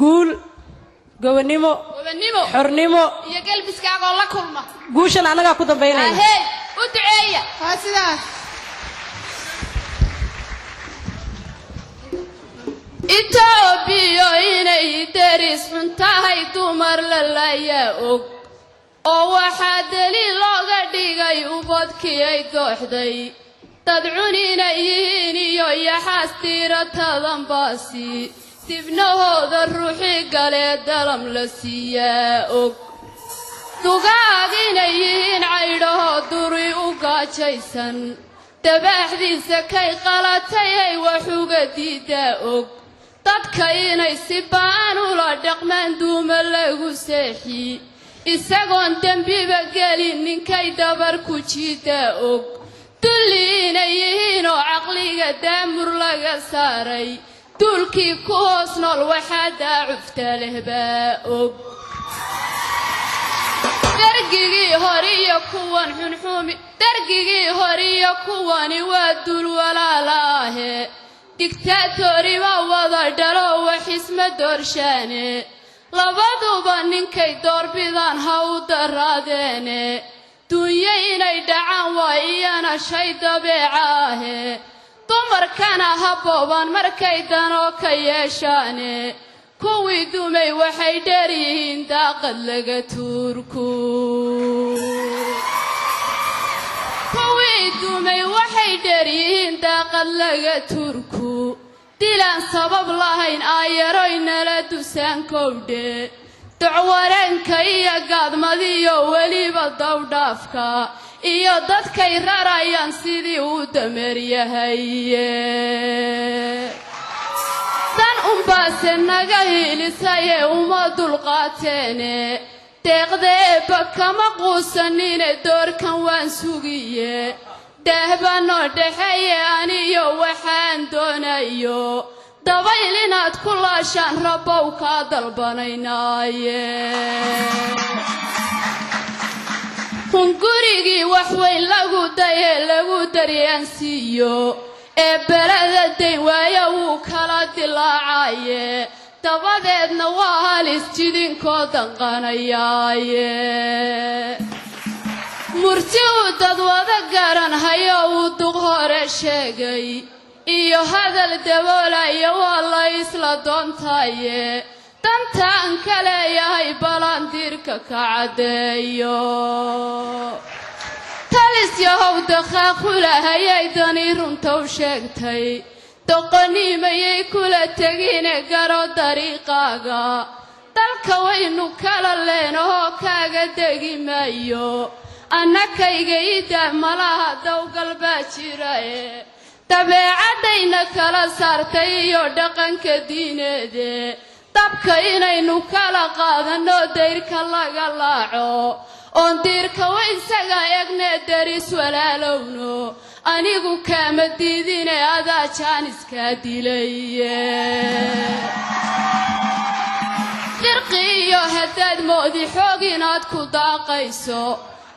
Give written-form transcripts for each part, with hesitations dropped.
قول قوانيمو حرنيمو يا قلبي سكاغو الله كلمة قوشن أنا قاعد كده بيني هاي ودعية هاسدا إتوبيا إني درس من تاهي تمر للايا أو واحد لي لغة ديغي وبدكي أي دوحدي تدعوني نييني يا حاستيرة تضنباسي تبنو هذا الروحي قالي دلم لسيا dugaagina yihiin caydhaho duri u gaajaysan dabaxdiisa kay qalatay ay wax uga diidaa og dadka inay si ba'an ula dhaqmaan duuma lagu seexi isagoon dembiba gelin ninkay dabar ku jiidaa og dulli inay yihiin oo caqliga daamur laga saaray dulkii ku hoos nool waxaa daacufta leh baa og درجي هريا كوان حنحومي درجي هريا كواني ودول ولا لاه دكتاتوري ما وضع درو وحسم درشاني لبادو بانين كي دور بيدان هاو دراديني دنيا يدعان وإيانا شي دبيعاه دمر كان هبوبان مركي دانو كيشاني كوي دومي waxay dheeriin daaqad laga turku كوي دومي waxay dheeriin daaqad laga turku dilan sabab lahayn ayaroyna la dusaan kowde dacwaranka iyo gaadmadiyo waliba dawdhaafka iyo dadkay rarayaan sidii uu dameer yahay naga hiilisaye uma dulqaateene deeqdeeba kama quusanine doorkan waan sugiye daahbanoo dhexeeye aniyo waxaan doonayo dabayl inaad ku laashaan rabbow kaa dalbanaynaaye hungurigii wax weyn lagu daye lagu daryaansiiyo بلد دين ويا وكلا دلاعية تبادنا وهالس جدين كودن قنايا مرتو تدودا قرن هيا ودغور الشقي إيو هذا الدولة يا والله يسلا دونتاي دانتان كلا يا هاي بلانديرك كعديو تالس يهو دخاخولا هياي داني رنتو شاكتاي دوقني ميي كولا تاقيني قارو طريقاقا دالكا وينو كالا لينو كاقا داقي مايو أنا كايقا يدا ملاها دو قلبا جيراي dabeecadayna kala saartay iyo dhaqanka diineed dabka inaynu kala qaadano deyrka laga laaco on deyrka waysaga eegne daris walaalowno anigu kama diidine adaa jaaniska dilaye dirqiyo hadad moodi xoog inaad ku daaqayso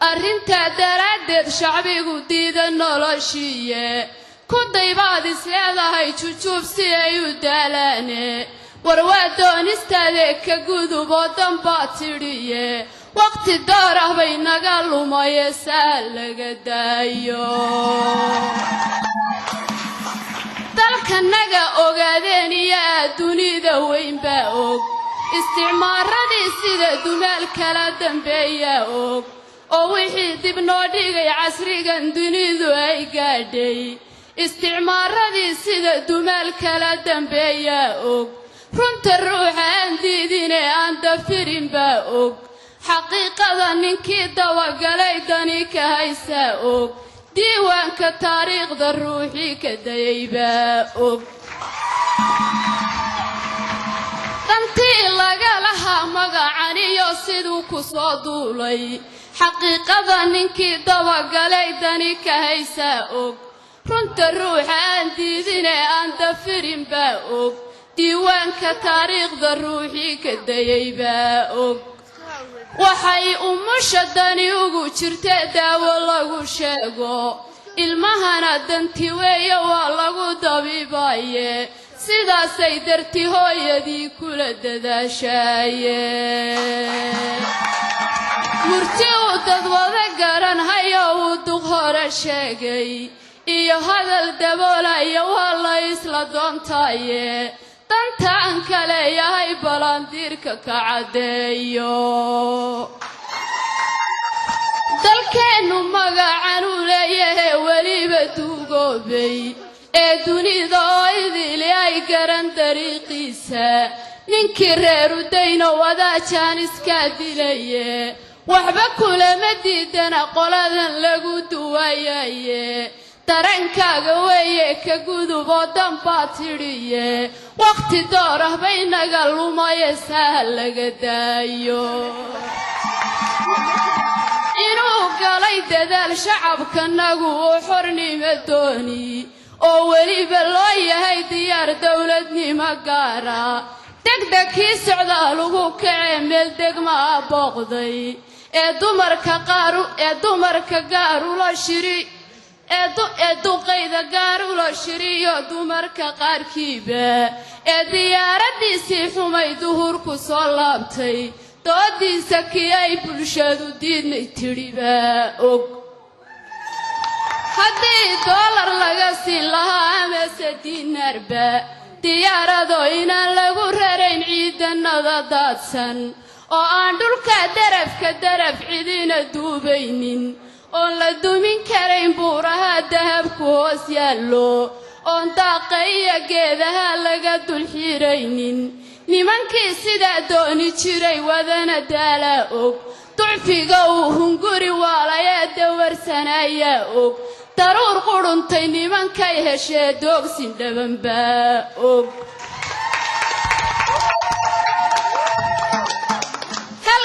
arrinta daraadeed shacbigu diidan noloshiye كوداي بعد سلاذا هاي تشوف سيئو دالاني وروادون استاذيك قدو بودن باتريه وقت الدورة بين قالوا ما يسال قدايو دالك النقا اوغادين يا دوني دوين باوك استعمار دي سيدة دمال كلا دنبيا اوك او وحيد ابنو ديغي عصريقا دوني دو اي قادي استعمارتي سيدة دمال كلا دنبيا اوك رنت الروح عندي ديني عند فرين باوك حقيقة ننكي دوا قليداني كهيسا اوك ديوان كتاريخ ذا الروحي كدايبا اوك دانتي لغا لها مقاعني يوسيدو كسودولي حقيقة ننكي دوا قليداني كهيسا اوك رنت الروح عندي ديني عند فرين باوك ديوان كتاريخ ذا الروحي كدايبا اوك وحي شداني اوغو جرتا داو لاغو شيغو ilmahana danti weeye waa lagu dabiibaye sidaasay darti hooyadii kula dadaashaayeen murti uu dad wada garanhayo uu duq hore sheegay iyo hadal daboolaya waa la isla doontaaye dantaan kale yahay balandiirka ka caddeeyo dalkeennu magacan uu leeyahay weliba duugoobay ee dunida oo idili ay garan dariiqiisa ninkii reer udayno wadaa jaaniskaa dilaye waxba kulama diidana qoladan lagu duwayaye darankaaga weeye ka gudub oo danbaa tidhiye wakhti door ah baynaga lumaye sahal laga daayo inuu galay dadaal shacabkanagu uu xornimo dooni oo weliba loo yahay diyaar dowladnimo gaara degdeg kii socdaa lagu kacee meel degmaa booqday ee dumarka gaar ula shiri ee duqayda gaar ula shiriyo dumarka qaarkiiba ee diyaaradiisii xumay duhurku soo laabtay doodiisa kii ay bulshadu diidnay tidhiba og haddii doolar laga siin lahaa amase diinaarba diyaarado inaan lagu rarayn ciidanada daadsan oo aan dhulka darafka daraf cidina duubaynin oon la dumin karayn buuraha dahabku hoos yaallo oon daaqa iyo geedaha laga dulxiiraynin nimankii sidaa dooni jiray wadana daalaa og ducfiga uu hunguri waalayee dawarsanayaa og daruur quruntay nimankay heshee doogsin dhabanbaa og